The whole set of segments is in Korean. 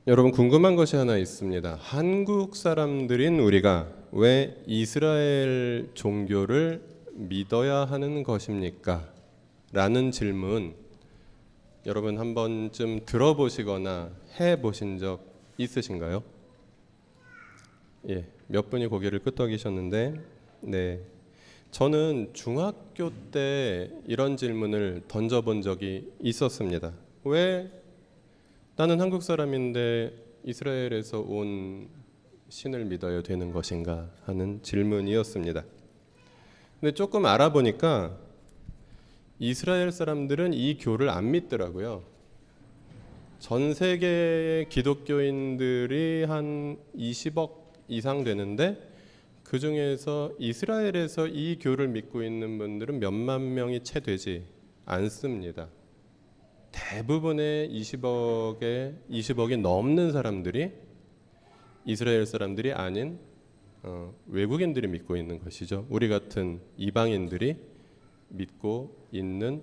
여러분 궁금한 것이 하나 있습니다. 한국 사람들인 우리가 왜 이스라엘 종교를 믿어야 하는 것입니까? 라는 질문 여러분 한 번쯤 들어보시거나 해보신 적 있으신가요? 예, 몇 분이 고개를 끄덕이셨는데 네, 저는 중학교 때 이런 질문을 던져본 적이 있었습니다. 왜 나는 한국 사람인데 이스라엘에서 온 신을 믿어야 되는 것인가 하는 질문이었습니다. 근데 조금 알아보니까 이스라엘 사람들은 이 교를 안 믿더라고요. 전 세계의 기독교인들이 한 20억 이상 되는데 그 중에서 이스라엘에서 이 교를 믿고 있는 분들은 몇만 명이 채 되지 않습니다. 대부분의 20억이 넘는 사람들이 이스라엘 사람들이 아닌 외국인들이 믿고 있는 것이죠. 우리 같은 이방인들이 믿고 있는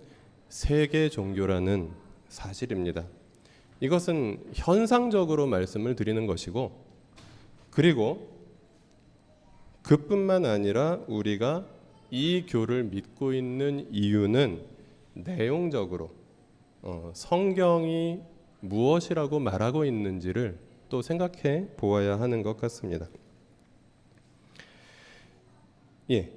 세계 종교라는 사실입니다. 이것은 현상적으로 말씀을 드리는 것이고, 그리고 그뿐만 아니라 우리가 이 교를 믿고 있는 이유는 내용적으로 성경이 무엇이라고 말하고 있는지를 또 생각해 보아야 하는 것 같습니다. 예.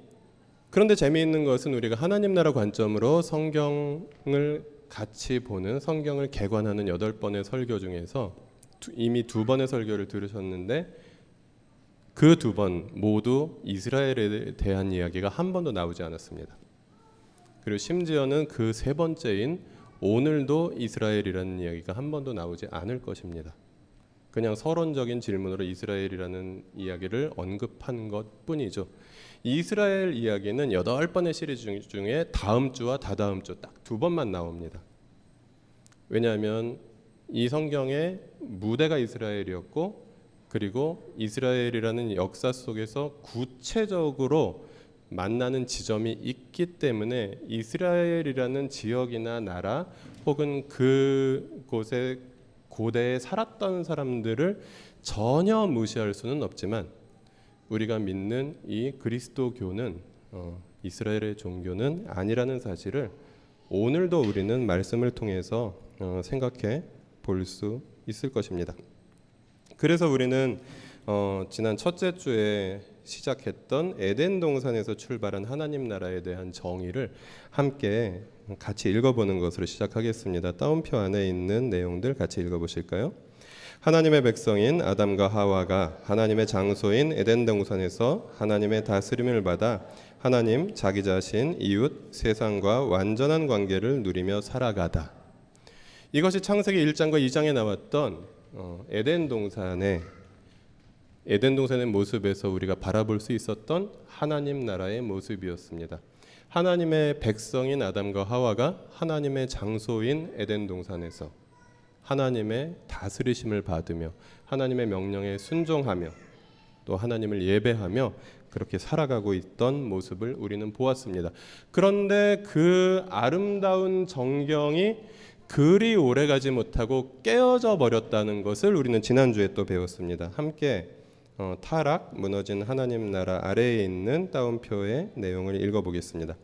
그런데 재미있는 것은 우리가 하나님 나라 관점으로 성경을 같이 보는, 성경을 개관하는 8번의 설교 중에서 이미 2번의 설교를 들으셨는데 그 2번 모두 이스라엘에 대한 이야기가 한 번도 나오지 않았습니다. 그리고 심지어는 그 3번째인 오늘도 이스라엘이라는 이야기가 한 번도 나오지 않을 것입니다. 그냥 서론적인 질문으로 이스라엘이라는 이야기를 언급한 것뿐이죠. 이스라엘 이야기는 8번의 시리즈 중에 다음 주와 다다음 주 딱 2번만 나옵니다. 왜냐하면 이 성경의 무대가 이스라엘이었고, 그리고 이스라엘이라는 역사 속에서 구체적으로 만나는 지점이 있기 때문에 이스라엘이라는 지역이나 나라 혹은 그곳에 고대에 살았던 사람들을 전혀 무시할 수는 없지만 우리가 믿는 이 그리스도교는 이스라엘의 종교는 아니라는 사실을 오늘도 우리는 말씀을 통해서 생각해 볼 수 있을 것입니다. 그래서 우리는 지난 첫째 주에 시작했던 에덴 동산에서 출발한 하나님 나라에 대한 정의를 함께 같이 읽어보는 것으로 시작하겠습니다. 따옴표 안에 있는 내용들 같이 읽어보실까요? 하나님의 백성인 아담과 하와가 하나님의 장소인 에덴 동산에서 하나님의 다스림을 받아 하나님, 자기 자신, 이웃, 세상과 완전한 관계를 누리며 살아가다. 이것이 창세기 1장과 2장에 나왔던 에덴 동산의 모습에서 우리가 바라볼 수 있었던 하나님 나라의 모습이었습니다. 하나님의 백성인 아담과 하와가 하나님의 장소인 에덴 동산에서 하나님의 다스리심을 받으며 하나님의 명령에 순종하며 또 하나님을 예배하며 그렇게 살아가고 있던 모습을 우리는 보았습니다. 그런데 그 아름다운 정경이 그리 오래가지 못하고 깨어져 버렸다는 것을 우리는 지난주에 또 배웠습니다. 함께 타락, 무너진 하나님 나라 아래에 있는 따옴표의 내용을 읽어보겠습니다.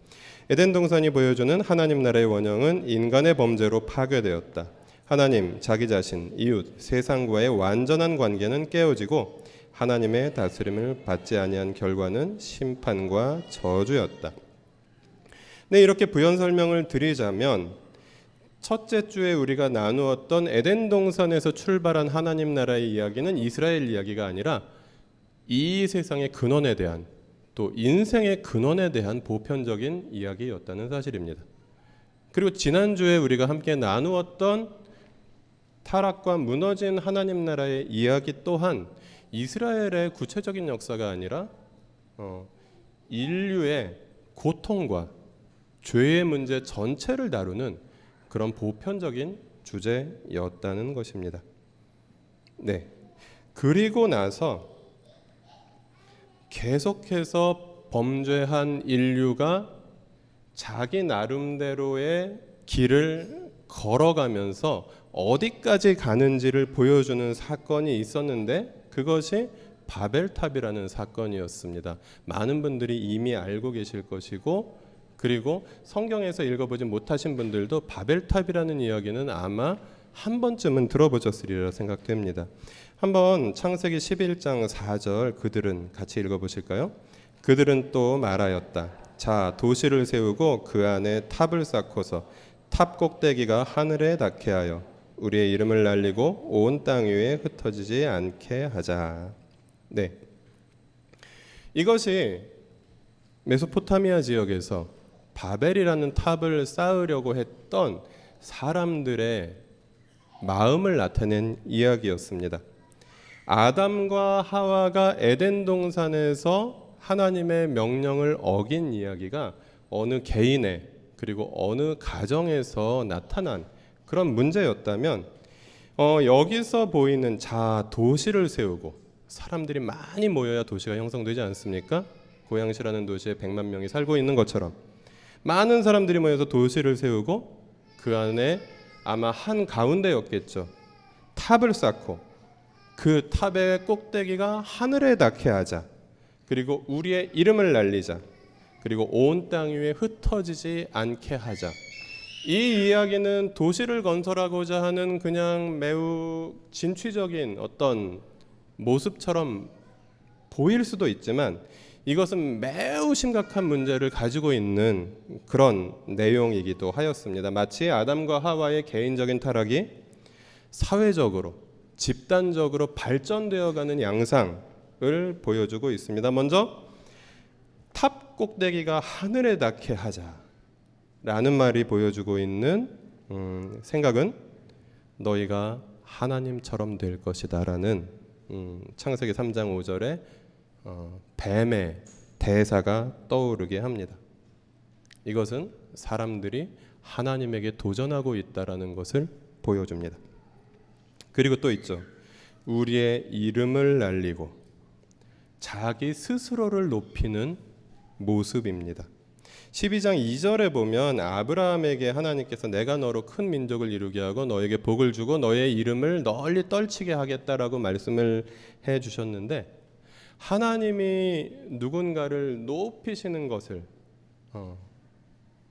에덴 동산이 보여주는 하나님 나라의 원형은 인간의 범죄로 파괴되었다. 하나님, 자기 자신, 이웃, 세상과의 완전한 관계는 깨어지고 하나님의 다스림을 받지 아니한 결과는 심판과 저주였다. 네, 이렇게 부연 설명을 드리자면 첫째 주에 우리가 나누었던 에덴 동산에서 출발한 하나님 나라의 이야기는 이스라엘 이야기가 아니라 이 세상의 근원에 대한 또 인생의 근원에 대한 보편적인 이야기였다는 사실입니다. 그리고 지난주에 우리가 함께 나누었던 타락과 무너진 하나님 나라의 이야기 또한 이스라엘의 구체적인 역사가 아니라 인류의 고통과 죄의 문제 전체를 다루는 그런 보편적인 주제였다는 것입니다. 네. 그리고 나서 계속해서 범죄한 인류가 자기 나름대로의 길을 걸어가면서 어디까지 가는지를 보여주는 사건이 있었는데 그것이 바벨탑이라는 사건이었습니다. 많은 분들이 이미 알고 계실 것이고, 그리고 성경에서 읽어보지 못하신 분들도 바벨탑이라는 이야기는 아마 한 번쯤은 들어보셨으리라 생각됩니다. 한번 창세기 11장 4절 그들은 같이 읽어보실까요? 그들은 또 말하였다. 자, 도시를 세우고 그 안에 탑을 쌓고서 탑 꼭대기가 하늘에 닿게 하여 우리의 이름을 날리고 온 땅 위에 흩어지지 않게 하자. 네, 이것이 메소포타미아 지역에서 바벨이라는 탑을 쌓으려고 했던 사람들의 마음을 나타낸 이야기였습니다. 아담과 하와가 에덴 동산에서 하나님의 명령을 어긴 이야기가 어느 개인의 그리고 어느 가정에서 나타난 그런 문제였다면, 여기서 보이는 도시를 세우고 사람들이 많이 모여야 도시가 형성되지 않습니까? 고양시라는 도시에 100만 명이 살고 있는 것처럼 많은 사람들이 모여서 도시를 세우고 그 안에 아마 한 가운데였겠죠. 탑을 쌓고 그 탑의 꼭대기가 하늘에 닿게 하자. 그리고 우리의 이름을 날리자. 그리고 온 땅 위에 흩어지지 않게 하자. 이 이야기는 도시를 건설하고자 하는 그냥 매우 진취적인 어떤 모습처럼 보일 수도 있지만 이것은 매우 심각한 문제를 가지고 있는 그런 내용이기도 하였습니다. 마치 아담과 하와의 개인적인 타락이 사회적으로, 집단적으로 발전되어가는 양상을 보여주고 있습니다. 먼저 탑 꼭대기가 하늘에 닿게 하자라는 말이 보여주고 있는 생각은 너희가 하나님처럼 될 것이다라는 창세기 3장 5절에 뱀의 대사가 떠오르게 합니다. 이것은 사람들이 하나님에게 도전하고 있다라는 것을 보여줍니다. 그리고 또 있죠. 우리의 이름을 날리고 자기 스스로를 높이는 모습입니다. 12장 2절에 보면 아브라함에게 하나님께서 내가 너로 큰 민족을 이루게 하고 너에게 복을 주고 너의 이름을 널리 떨치게 하겠다라고 말씀을 해주셨는데, 하나님이 누군가를 높이시는 것을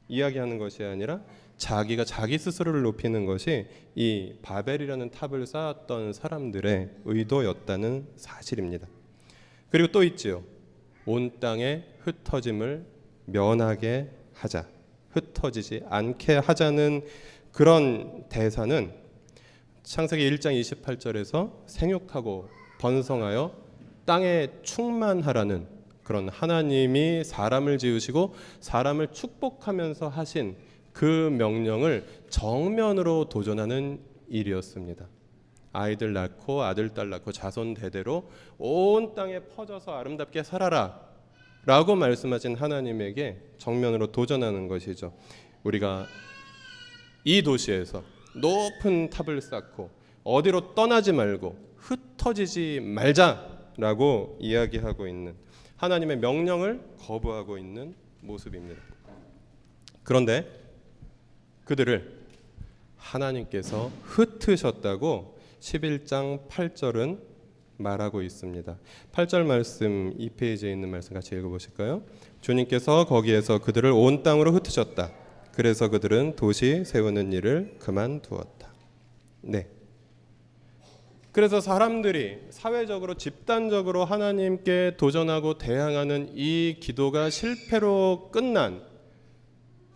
이야기하는 것이 아니라 자기가 자기 스스로를 높이는 것이 이 바벨이라는 탑을 쌓았던 사람들의 의도였다는 사실입니다. 그리고 또 있지요. 온 땅의 흩어짐을 면하게 하자, 흩어지지 않게 하자는 그런 대사는 창세기 1장 28절에서 생육하고 번성하여 땅에 충만하라는 그런 하나님이 사람을 지으시고 사람을 축복하면서 하신 그 명령을 정면으로 도전하는 일이었습니다. 아이들 낳고 아들 딸 낳고 자손 대대로 온 땅에 퍼져서 아름답게 살아라 라고 말씀하신 하나님에게 정면으로 도전하는 것이죠. 우리가 이 도시에서 높은 탑을 쌓고 어디로 떠나지 말고 흩어지지 말자라고 이야기하고 있는 하나님의 명령을 거부하고 있는 모습입니다. 그런데 그들을 하나님께서 흩으셨다고 11장 8절은 말하고 있습니다. 8절 말씀 2페이지에 있는 말씀 같이 읽어보실까요? 주님께서 거기에서 그들을 온 땅으로 흩으셨다. 그래서 그들은 도시 세우는 일을 그만두었다. 네. 그래서 사람들이 사회적으로 집단적으로 하나님께 도전하고 대항하는 이 기도가 실패로 끝난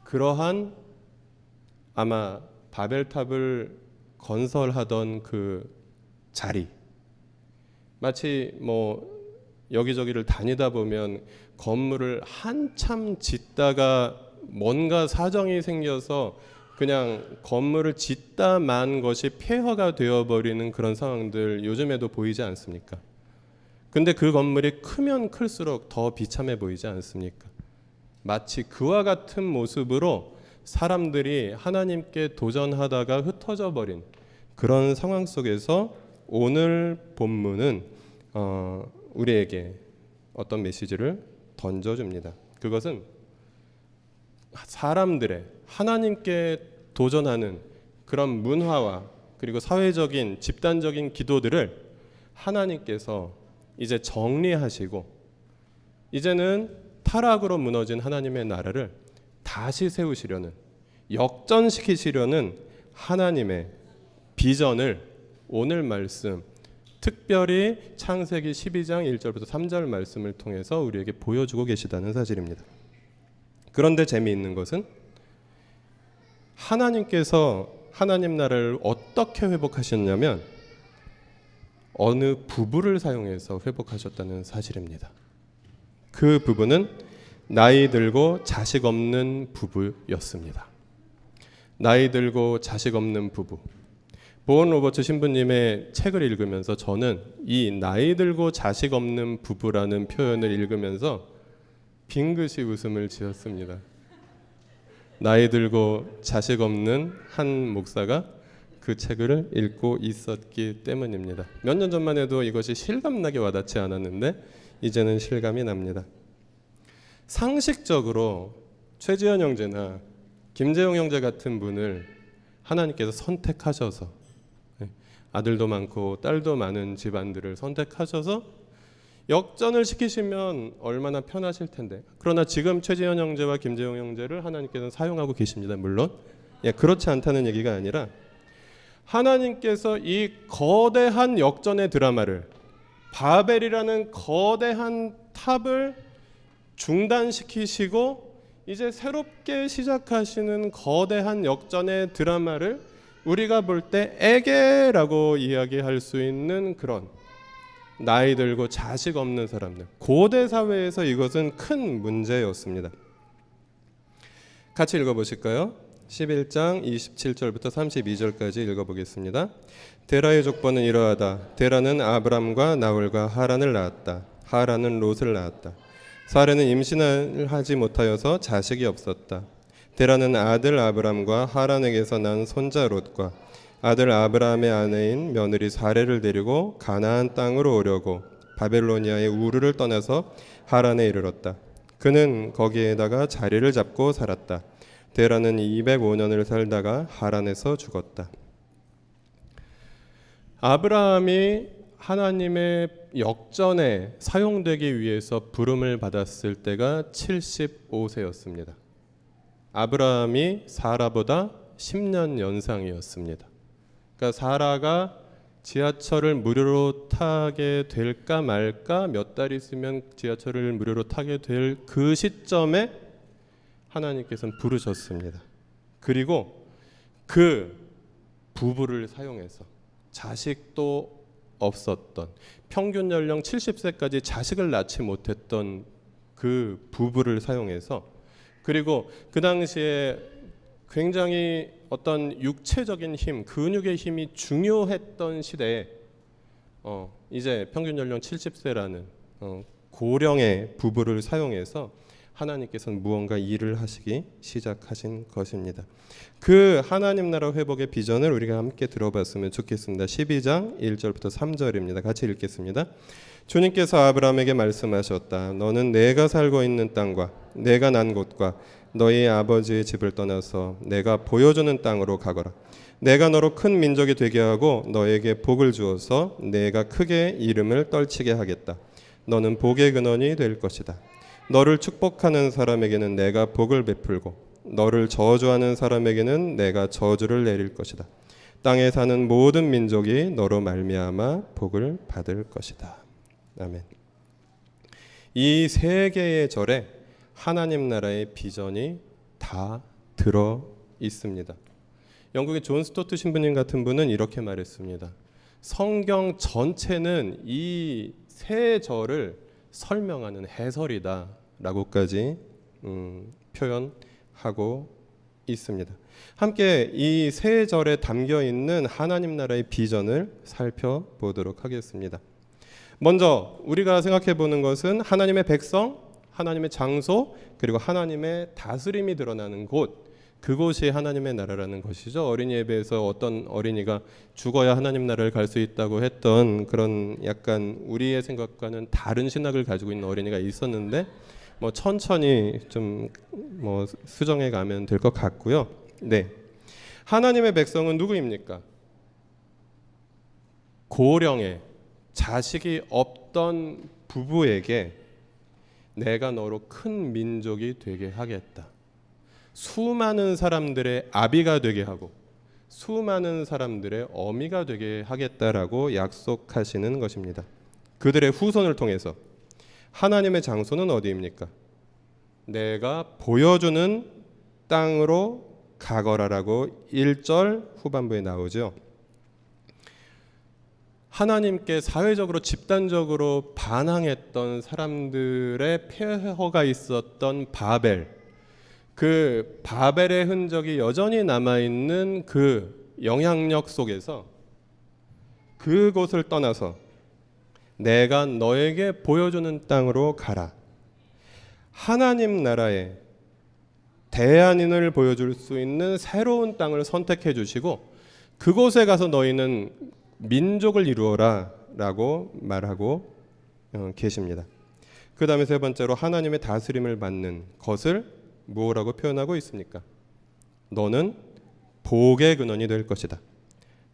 그러한 아마 바벨탑을 건설하던 그 자리, 마치 여기저기를 다니다 보면 건물을 한참 짓다가 뭔가 사정이 생겨서 그냥 건물을 짓다 만 것이 폐허가 되어버리는 그런 상황들 요즘에도 보이지 않습니까? 근데 그 건물이 크면 클수록 더 비참해 보이지 않습니까? 마치 그와 같은 모습으로 사람들이 하나님께 도전하다가 흩어져 버린 그런 상황 속에서 오늘 본문은 우리에게 어떤 메시지를 던져줍니다. 그것은 사람들의 하나님께 도전하는 그런 문화와 그리고 사회적인 집단적인 기도들을 하나님께서 이제 정리하시고 이제는 타락으로 무너진 하나님의 나라를 다시 세우시려는, 역전시키시려는 하나님의 비전을 오늘 말씀, 특별히 창세기 12장 1절부터 3절 말씀을 통해서 우리에게 보여주고 계시다는 사실입니다. 그런데 재미있는 것은 하나님께서 하나님 나라를 어떻게 회복하셨냐면 어느 부부를 사용해서 회복하셨다는 사실입니다. 그 부부는 나이 들고 자식 없는 부부였습니다. 나이 들고 자식 없는 부부. 보온 로버츠 신부님의 책을 읽으면서 저는 이 나이 들고 자식 없는 부부라는 표현을 읽으면서 빙긋이 웃음을 지었습니다. 나이 들고 자식 없는 한 목사가 그 책을 읽고 있었기 때문입니다. 몇 년 전만 해도 이것이 실감나게 와닿지 않았는데 이제는 실감이 납니다. 상식적으로 최지현 형제나 김재용 형제 같은 분을 하나님께서 선택하셔서 아들도 많고 딸도 많은 집안들을 선택하셔서 역전을 시키시면 얼마나 편하실 텐데. 그러나 지금 최지현 형제와 김재용 형제를 하나님께서는 사용하고 계십니다. 물론 그렇지 않다는 얘기가 아니라 하나님께서 이 거대한 역전의 드라마를, 바벨이라는 거대한 탑을 중단시키시고 이제 새롭게 시작하시는 거대한 역전의 드라마를 우리가 볼 때 에게라고 이야기할 수 있는 그런 나이 들고 자식 없는 사람들, 고대 사회에서 이것은 큰 문제였습니다. 같이 읽어보실까요? 11장 27절부터 32절까지 읽어보겠습니다. 데라의 족보는 이러하다. 데라는 아브람과 나홀과 하란을 낳았다. 하란은 롯을 낳았다. 사레는 임신을 하지 못하여서 자식이 없었다. 데라는 아들 아브람과 하란에게서 난 손자 롯과 아들 아브라함의 아내인 며느리 사레를 데리고 가나안 땅으로 오려고 바벨로니아의 우르를 떠나서 하란에 이르렀다. 그는 거기에다가 자리를 잡고 살았다. 데라는 205년을 살다가 하란에서 죽었다. 아브라함이 하나님의 역전에 사용되기 위해서 부름을 받았을 때가 75세였습니다. 아브라함이 사라보다 10년 연상이었습니다. 그러니까 사라가 지하철을 무료로 타게 될까 말까 몇 달 있으면 지하철을 무료로 타게 될 그 시점에 하나님께서는 부르셨습니다. 그리고 그 부부를 사용해서 자식도 없었던, 평균 연령 70세까지 자식을 낳지 못했던 그 부부를 사용해서, 그리고 그 당시에 굉장히 어떤 육체적인 힘, 근육의 힘이 중요했던 시대에 이제 평균 연령 70세라는 고령의 부부를 사용해서 하나님께서는 무언가 일을 하시기 시작하신 것입니다. 그 하나님 나라 회복의 비전을 우리가 함께 들어봤으면 좋겠습니다. 12장 1절부터 3절입니다. 같이 읽겠습니다. 주님께서 아브라함에게 말씀하셨다. 너는 내가 살고 있는 땅과 내가 난 곳과 너희 아버지의 집을 떠나서 내가 보여주는 땅으로 가거라. 내가 너로 큰 민족이 되게 하고 너에게 복을 주어서 내가 크게 이름을 떨치게 하겠다. 너는 복의 근원이 될 것이다. 너를 축복하는 사람에게는 내가 복을 베풀고 너를 저주하는 사람에게는 내가 저주를 내릴 것이다. 땅에 사는 모든 민족이 너로 말미암아 복을 받을 것이다. 아멘. 이 세 개의 절에 하나님 나라의 비전이 다 들어 있습니다. 영국의 존 스토트 신부님 같은 분은 이렇게 말했습니다. 성경 전체는 이 세 절을 설명하는 해설이다 라고까지 표현하고 있습니다. 함께 이 세 절에 담겨 있는 하나님 나라의 비전을 살펴보도록 하겠습니다. 먼저 우리가 생각해 보는 것은 하나님의 백성, 하나님의 장소, 그리고 하나님의 다스림이 드러나는 곳, 그곳이 하나님의 나라라는 것이죠. 어린이 예배에서 어떤 어린이가 죽어야 하나님 나라를 갈 수 있다고 했던 그런 약간 우리의 생각과는 다른 신학을 가지고 있는 어린이가 있었는데 천천히 좀 수정해 가면 될 것 같고요. 네, 하나님의 백성은 누구입니까? 고령의 자식이 없던 부부에게 내가 너로 큰 민족이 되게 하겠다. 수많은 사람들의 아비가 되게 하고 수많은 사람들의 어미가 되게 하겠다라고 약속하시는 것입니다. 그들의 후손을 통해서 하나님의 장소는 어디입니까? 내가 보여주는 땅으로 가거라라고 1절 후반부에 나오죠. 하나님께 사회적으로 집단적으로 반항했던 사람들의 폐허가 있었던 바벨, 그 바벨의 흔적이 여전히 남아있는 그 영향력 속에서 그곳을 떠나서 내가 너에게 보여주는 땅으로 가라. 하나님 나라의 대안인을 보여줄 수 있는 새로운 땅을 선택해 주시고 그곳에 가서 너희는 민족을 이루어라 라고 말하고 계십니다. 그 다음에 세 번째로 하나님의 다스림을 받는 것을 뭐라고 표현하고 있습니까? 너는 복의 근원이 될 것이다.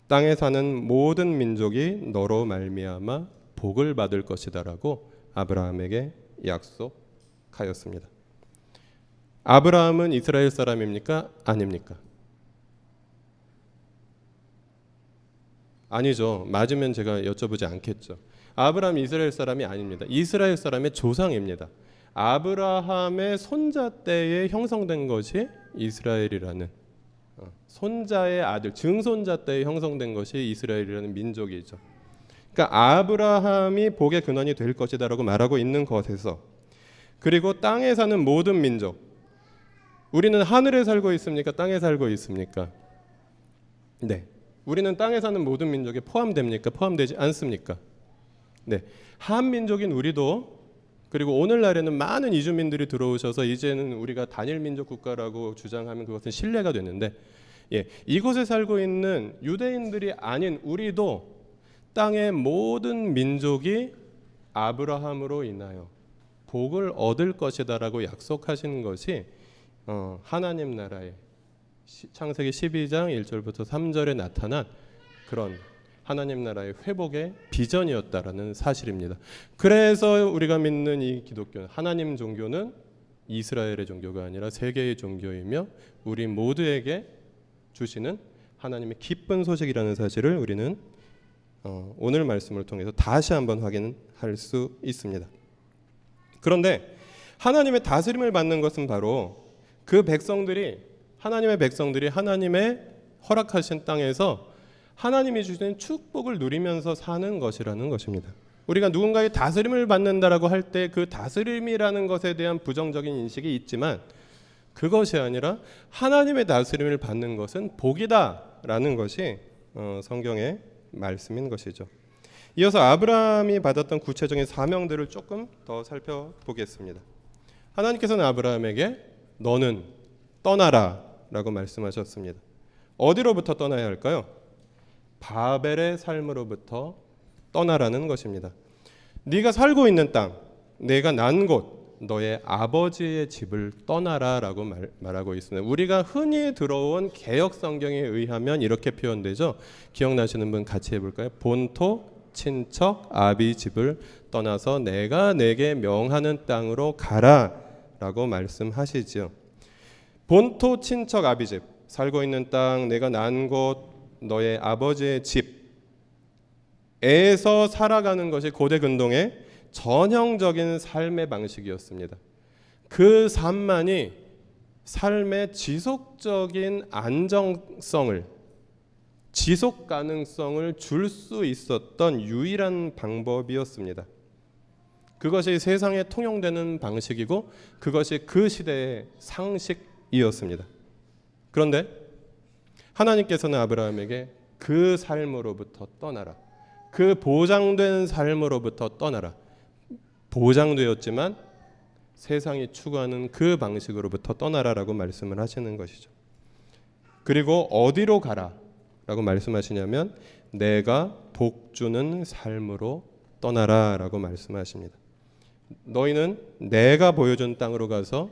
땅에 사는 모든 민족이 너로 말미암아 복을 받을 것이다 라고 아브라함에게 약속하였습니다. 아브라함은 이스라엘 사람입니까? 아닙니까? 아니죠. 맞으면 제가 여쭤보지 않겠죠. 아브라함이 이스라엘 사람이 아닙니다. 이스라엘 사람의 조상입니다. 아브라함의 손자 때에 형성된 것이 이스라엘이라는 손자의 아들, 증손자 때에 형성된 것이 이스라엘이라는 민족이죠. 그러니까 아브라함이 복의 근원이 될 것이다라고 말하고 있는 것에서 그리고 땅에 사는 모든 민족, 우리는 하늘에 살고 있습니까? 땅에 살고 있습니까? 네. 우리는 땅에 사는 모든 민족에 포함됩니까? 포함되지 않습니까? 네. 한민족인 우리도 그리고 오늘날에는 많은 이주민들이 들어오셔서 이제는 우리가 단일 민족 국가라고 주장하면 그것은 신뢰가 되는데 이곳에 살고 있는 유대인들이 아닌 우리도 땅의 모든 민족이 아브라함으로 인하여 복을 얻을 것이다라고 약속하시는 것이 하나님 나라의 창세기 12장 1절부터 3절에 나타난 그런 하나님 나라의 회복의 비전이었다라는 사실입니다. 그래서 우리가 믿는 이 기독교는 하나님 종교는 이스라엘의 종교가 아니라 세계의 종교이며 우리 모두에게 주시는 하나님의 기쁜 소식이라는 사실을 우리는 오늘 말씀을 통해서 다시 한번 확인할 수 있습니다. 그런데 하나님의 다스림을 받는 것은 바로 그 하나님의 백성들이 하나님의 허락하신 땅에서 하나님이 주시는 축복을 누리면서 사는 것이라는 것입니다. 우리가 누군가의 다스림을 받는다라고 할 때 그 다스림이라는 것에 대한 부정적인 인식이 있지만 그것이 아니라 하나님의 다스림을 받는 것은 복이다라는 것이 성경의 말씀인 것이죠. 이어서 아브라함이 받았던 구체적인 사명들을 조금 더 살펴보겠습니다. 하나님께서는 아브라함에게 너는 떠나라 라고 말씀하셨습니다. 어디로부터 떠나야 할까요? 바벨의 삶으로부터 떠나라는 것입니다. 네가 살고 있는 땅, 내가 난 곳, 너의 아버지의 집을 떠나라 라고 말하고 있습니다. 우리가 흔히 들어온 개역 성경에 의하면 이렇게 표현되죠. 기억나시는 분 같이 해볼까요? 본토, 친척, 아비 집을 떠나서 내가 내게 명하는 땅으로 가라 라고 말씀하시죠. 본토, 친척, 아비집, 살고 있는 땅, 내가 난 곳, 너의 아버지의 집에서 살아가는 것이 고대 근동의 전형적인 삶의 방식이었습니다. 그 삶만이 삶의 지속적인 안정성을, 지속 가능성을 줄 수 있었던 유일한 방법이었습니다. 그것이 세상에 통용되는 방식이고 그것이 그 시대의 상식이었습니다. 그런데 하나님께서는 아브라함에게 그 삶으로부터 떠나라. 그 보장된 삶으로부터 떠나라. 보장되었지만 세상이 추구하는 그 방식으로부터 떠나라라고 말씀을 하시는 것이죠. 그리고 어디로 가라라고 말씀하시냐면 내가 복 주는 삶으로 떠나라라고 말씀하십니다. 너희는 내가 보여준 땅으로 가서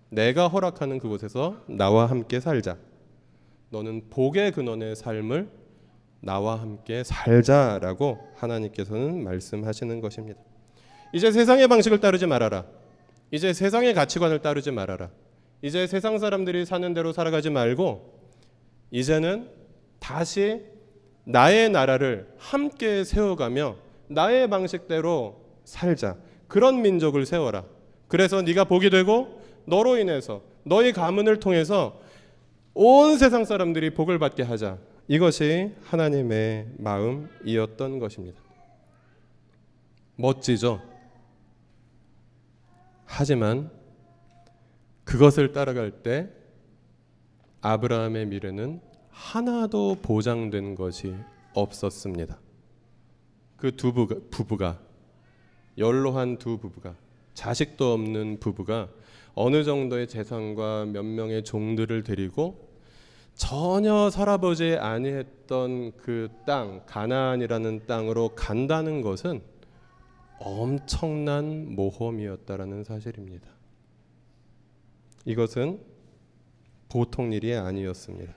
내가 허락하는 그곳에서 나와 함께 살자. 너는 복의 근원의 삶을 나와 함께 살자라고 하나님께서는 말씀하시는 것입니다. 이제 세상의 방식을 따르지 말아라. 이제 세상의 가치관을 따르지 말아라. 이제 세상 사람들이 사는 대로 살아가지 말고 이제는 다시 나의 나라를 함께 세워가며 나의 방식대로 살자. 그런 민족을 세워라. 그래서 네가 복이 되고 너로 인해서 너의 가문을 통해서 온 세상 사람들이 복을 받게 하자. 이것이 하나님의 마음이었던 것입니다. 멋지죠? 하지만 그것을 따라갈 때 아브라함의 미래는 하나도 보장된 것이 없었습니다. 그 부부가 연로한 두 부부가 자식도 없는 부부가 어느 정도의 재산과 몇 명의 종들을 데리고 전혀 살아보지 아니했던 그 땅 가나안이라는 땅으로 간다는 것은 엄청난 모험이었다라는 사실입니다. 이것은 보통 일이 아니었습니다.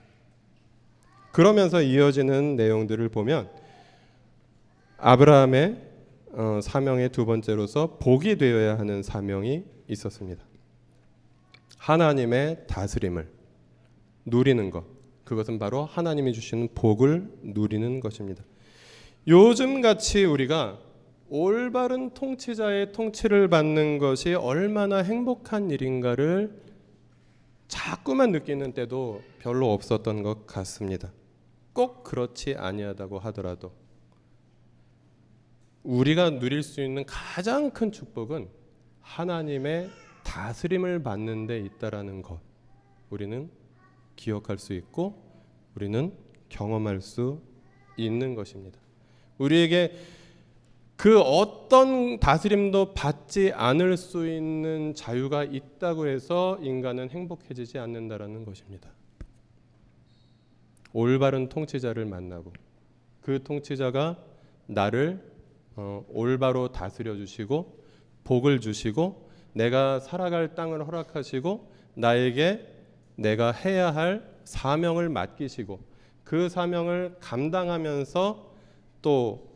그러면서 이어지는 내용들을 보면 아브라함의 사명의 두 번째로서 복이 되어야 하는 사명이 있었습니다. 하나님의 다스림을 누리는 것, 그것은 바로 하나님이 주시는 복을 누리는 것입니다. 요즘같이 우리가 올바른 통치자의 통치를 받는 것이 얼마나 행복한 일인가를 자꾸만 느끼는 때도 별로 없었던 것 같습니다. 꼭 그렇지 아니하다고 하더라도 우리가 누릴 수 있는 가장 큰 축복은 하나님의 다스림을 받는 데 있다라는 것, 우리는 기억할 수 있고 우리는 경험할 수 있는 것입니다. 우리에게 그 어떤 다스림도 받지 않을 수 있는 자유가 있다고 해서 인간은 행복해지지 않는다라는 것입니다. 올바른 통치자를 만나고 그 통치자가 나를 올바로 다스려 주시고 복을 주시고 내가 살아갈 땅을 허락하시고 나에게 내가 해야 할 사명을 맡기시고 그 사명을 감당하면서 또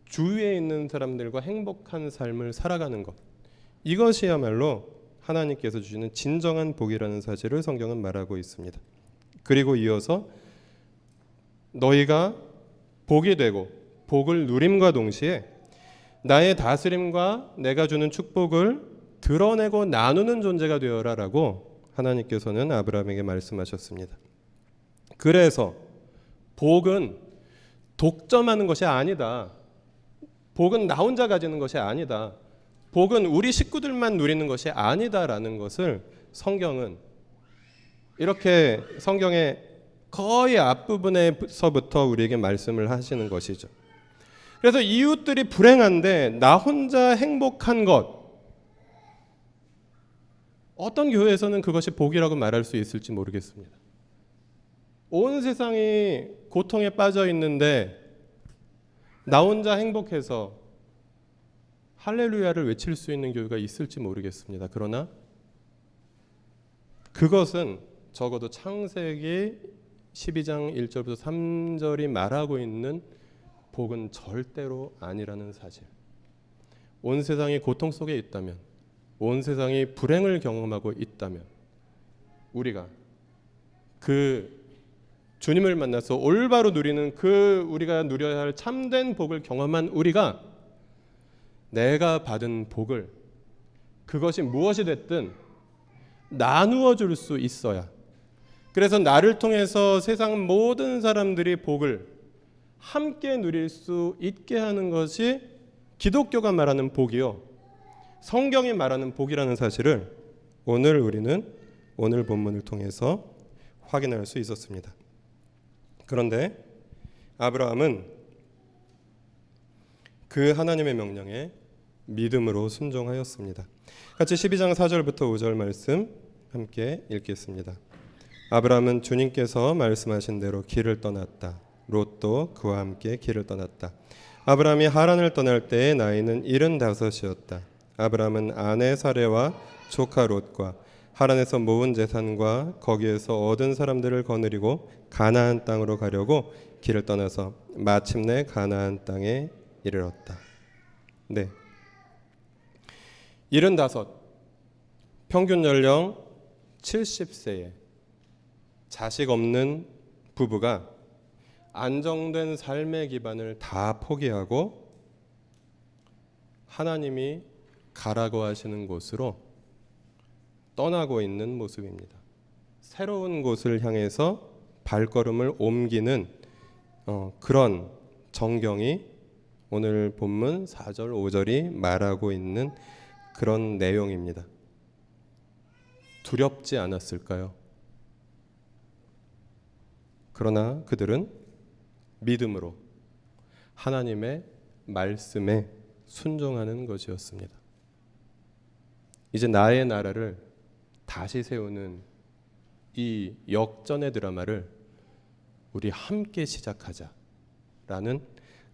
주위에 있는 사람들과 행복한 삶을 살아가는 것, 이것이야말로 하나님께서 주시는 진정한 복이라는 사실을 성경은 말하고 있습니다. 그리고 이어서 너희가 복이 되고 복을 누림과 동시에 나의 다스림과 내가 주는 축복을 드러내고 나누는 존재가 되어라라고 하나님께서는 아브라함에게 말씀하셨습니다. 그래서 복은 독점하는 것이 아니다. 복은 나 혼자 가지는 것이 아니다. 복은 우리 식구들만 누리는 것이 아니다라는 것을 성경은 이렇게 성경의 거의 앞부분에서부터 우리에게 말씀을 하시는 것이죠. 그래서 이웃들이 불행한데 나 혼자 행복한 것, 어떤 교회에서는 그것이 복이라고 말할 수 있을지 모르겠습니다. 온 세상이 고통에 빠져 있는데 나 혼자 행복해서 할렐루야를 외칠 수 있는 교회가 있을지 모르겠습니다. 그러나 그것은 적어도 창세기 12장 1절부터 3절이 말하고 있는 복은 절대로 아니라는 사실. 온 세상이 고통 속에 있다면, 온 세상이 불행을 경험하고 있다면 우리가 그 주님을 만나서 올바로 누리는 그 우리가 누려야 할 참된 복을 경험한 우리가 내가 받은 복을 그것이 무엇이 됐든 나누어 줄 수 있어야, 그래서 나를 통해서 세상 모든 사람들이 복을 함께 누릴 수 있게 하는 것이 기독교가 말하는 복이요, 성경이 말하는 복이라는 사실을 오늘 우리는 오늘 본문을 통해서 확인할 수 있었습니다. 그런데 아브라함은 그 하나님의 명령에 믿음으로 순종하였습니다. 같이 12장 4절부터 5절 말씀 함께 읽겠습니다. 아브라함은 주님께서 말씀하신 대로 길을 떠났다. 롯도 그와 함께 길을 떠났다. 아브라함이 하란을 떠날 때의 나이는 75이었다. 아브라함은 아내 사레와 조카 롯과 하란에서 모은 재산과 거기에서 얻은 사람들을 거느리고 가나안 땅으로 가려고 길을 떠나서 마침내 가나안 땅에 이르렀다. 네. 75, 평균 연령 70세에 자식 없는 부부가 안정된 삶의 기반을 다 포기하고 하나님이 가라고 하시는 곳으로 떠나고 있는 모습입니다. 새로운 곳을 향해서 발걸음을 옮기는 그런 정경이 오늘 본문 4절 5절이 말하고 있는 그런 내용입니다. 두렵지 않았을까요? 그러나 그들은 믿음으로 하나님의 말씀에 순종하는 것이었습니다. 이제 나의 나라를 다시 세우는 이 역전의 드라마를 우리 함께 시작하자라는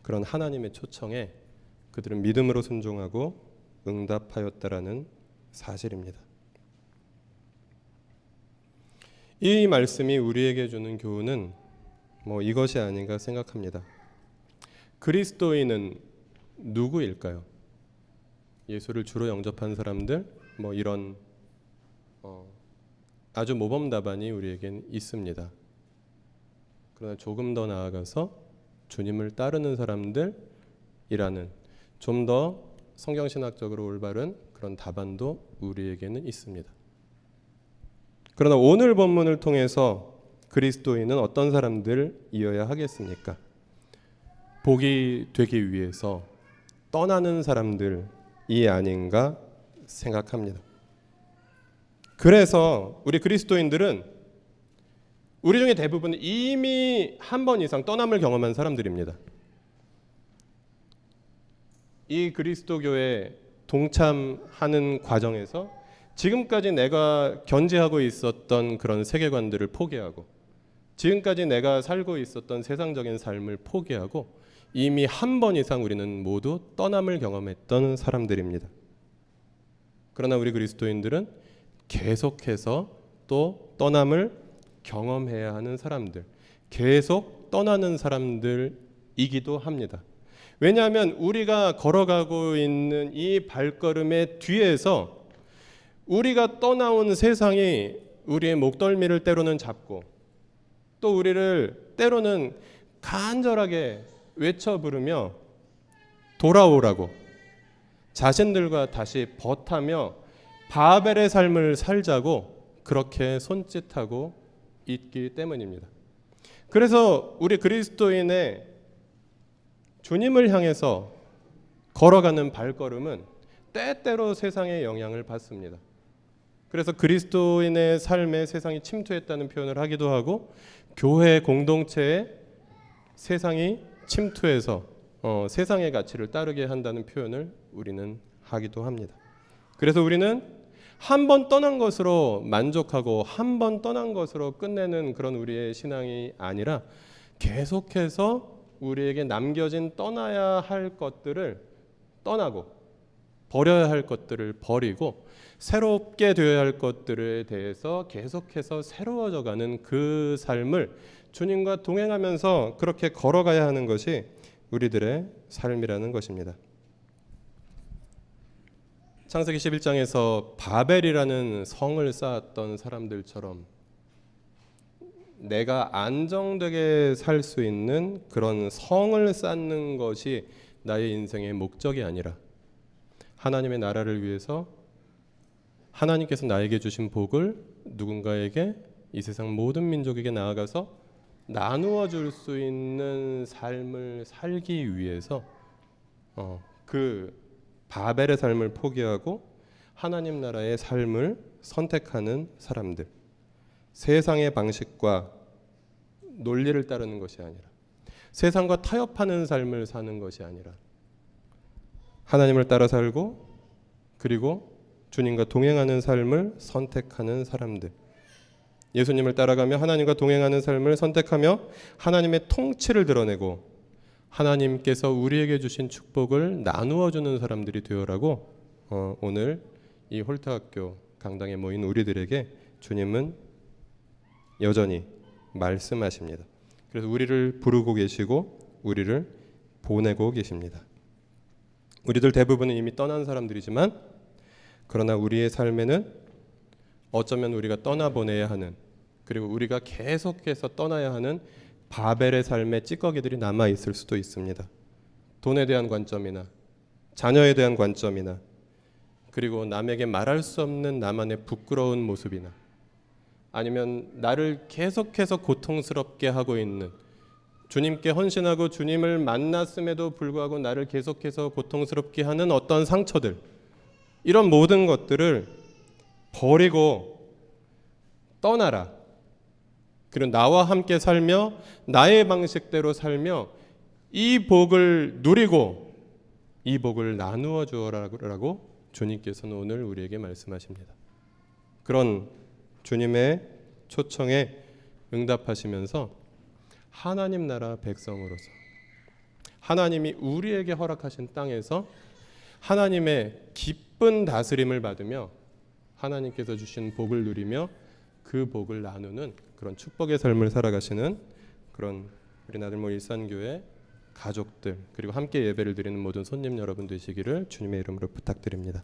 그런 하나님의 초청에 그들은 믿음으로 순종하고 응답하였다라는 사실입니다. 이 말씀이 우리에게 주는 교훈은 이것이 아닌가 생각합니다. 그리스도인은 누구일까요? 예수를 주로 영접한 사람들 이런 아주 모범 답안이 우리에겐 있습니다. 그러나 조금 더 나아가서 주님을 따르는 사람들이라는 좀 더 성경신학적으로 올바른 그런 답안도 우리에게는 있습니다. 그러나 오늘 본문을 통해서 그리스도인은 어떤 사람들이어야 하겠습니까? 복이 되기 위해서 떠나는 사람들이 아닌가 생각합니다. 그래서 우리 그리스도인들은 우리 중에 대부분은 이미 한 번 이상 떠남을 경험한 사람들입니다. 이 그리스도교에 동참하는 과정에서 지금까지 내가 견지하고 있었던 그런 세계관들을 포기하고 지금까지 내가 살고 있었던 세상적인 삶을 포기하고 이미 한 번 이상 우리는 모두 떠남을 경험했던 사람들입니다. 그러나 우리 그리스도인들은 계속해서 또 떠남을 경험해야 하는 사람들, 계속 떠나는 사람들이기도 합니다. 왜냐하면 우리가 걸어가고 있는 이 발걸음의 뒤에서 우리가 떠나온 세상이 우리의 목덜미를 때로는 잡고 또 우리를 때로는 간절하게 외쳐 부르며 돌아오라고 자신들과 다시 벗하며 바벨의 삶을 살자고 그렇게 손짓하고 있기 때문입니다. 그래서 우리 그리스도인의 주님을 향해서 걸어가는 발걸음은 때때로 세상의 영향을 받습니다. 그래서 그리스도인의 삶에 세상이 침투했다는 표현을 하기도 하고 교회 공동체에 세상이 침투해서 세상의 가치를 따르게 한다는 표현을 우리는 하기도 합니다. 그래서 우리는 한 번 떠난 것으로 만족하고 한 번 떠난 것으로 끝내는 그런 우리의 신앙이 아니라 계속해서 우리에게 남겨진 떠나야 할 것들을 떠나고 버려야 할 것들을 버리고 새롭게 되어야 할 것들에 대해서 계속해서 새로워져 가는 그 삶을 주님과 동행하면서 그렇게 걸어가야 하는 것이 우리들의 삶이라는 것입니다. 창세기 11장에서 바벨이라는 성을 쌓았던 사람들처럼 내가 안정되게 살 수 있는 그런 성을 쌓는 것이 나의 인생의 목적이 아니라 하나님의 나라를 위해서 하나님께서 나에게 주신 복을 누군가에게 이 세상 모든 민족에게 나아가서 나누어 줄 수 있는 삶을 살기 위해서 그 바벨의 삶을 포기하고 하나님 나라의 삶을 선택하는 사람들, 세상의 방식과 논리를 따르는 것이 아니라 세상과 타협하는 삶을 사는 것이 아니라 하나님을 따라 살고 그리고 주님과 동행하는 삶을 선택하는 사람들, 예수님을 따라가며 하나님과 동행하는 삶을 선택하며 하나님의 통치를 드러내고 하나님께서 우리에게 주신 축복을 나누어 주는 사람들이 되어라고 오늘 이 홀트학교 강당에 모인 우리들에게 주님은 여전히 말씀하십니다. 그래서 우리를 부르고 계시고 우리를 보내고 계십니다. 우리들 대부분은 이미 떠난 사람들이지만 그러나 우리의 삶에는 어쩌면 우리가 떠나보내야 하는, 그리고 우리가 계속해서 떠나야 하는 바벨의 삶의 찌꺼기들이 남아있을 수도 있습니다. 돈에 대한 관점이나 자녀에 대한 관점이나, 그리고 남에게 말할 수 없는 나만의 부끄러운 모습이나, 아니면 나를 계속해서 고통스럽게 하고 있는, 주님께 헌신하고 주님을 만났음에도 불구하고 나를 계속해서 고통스럽게 하는 어떤 상처들, 이런 모든 것들을 버리고 떠나라. 그리고 나와 함께 살며 나의 방식대로 살며 이 복을 누리고 이 복을 나누어 주어라고 주님께서는 오늘 우리에게 말씀하십니다. 그런 주님의 초청에 응답하시면서 하나님 나라 백성으로서 하나님이 우리에게 허락하신 땅에서 하나님의 기쁜 다스림을 받으며 하나님께서 주신 복을 누리며 그 복을 나누는 그런 축복의 삶을 살아가시는 그런 우리 나들모 일산교회 가족들, 그리고 함께 예배를 드리는 모든 손님 여러분 되시기를 주님의 이름으로 부탁드립니다.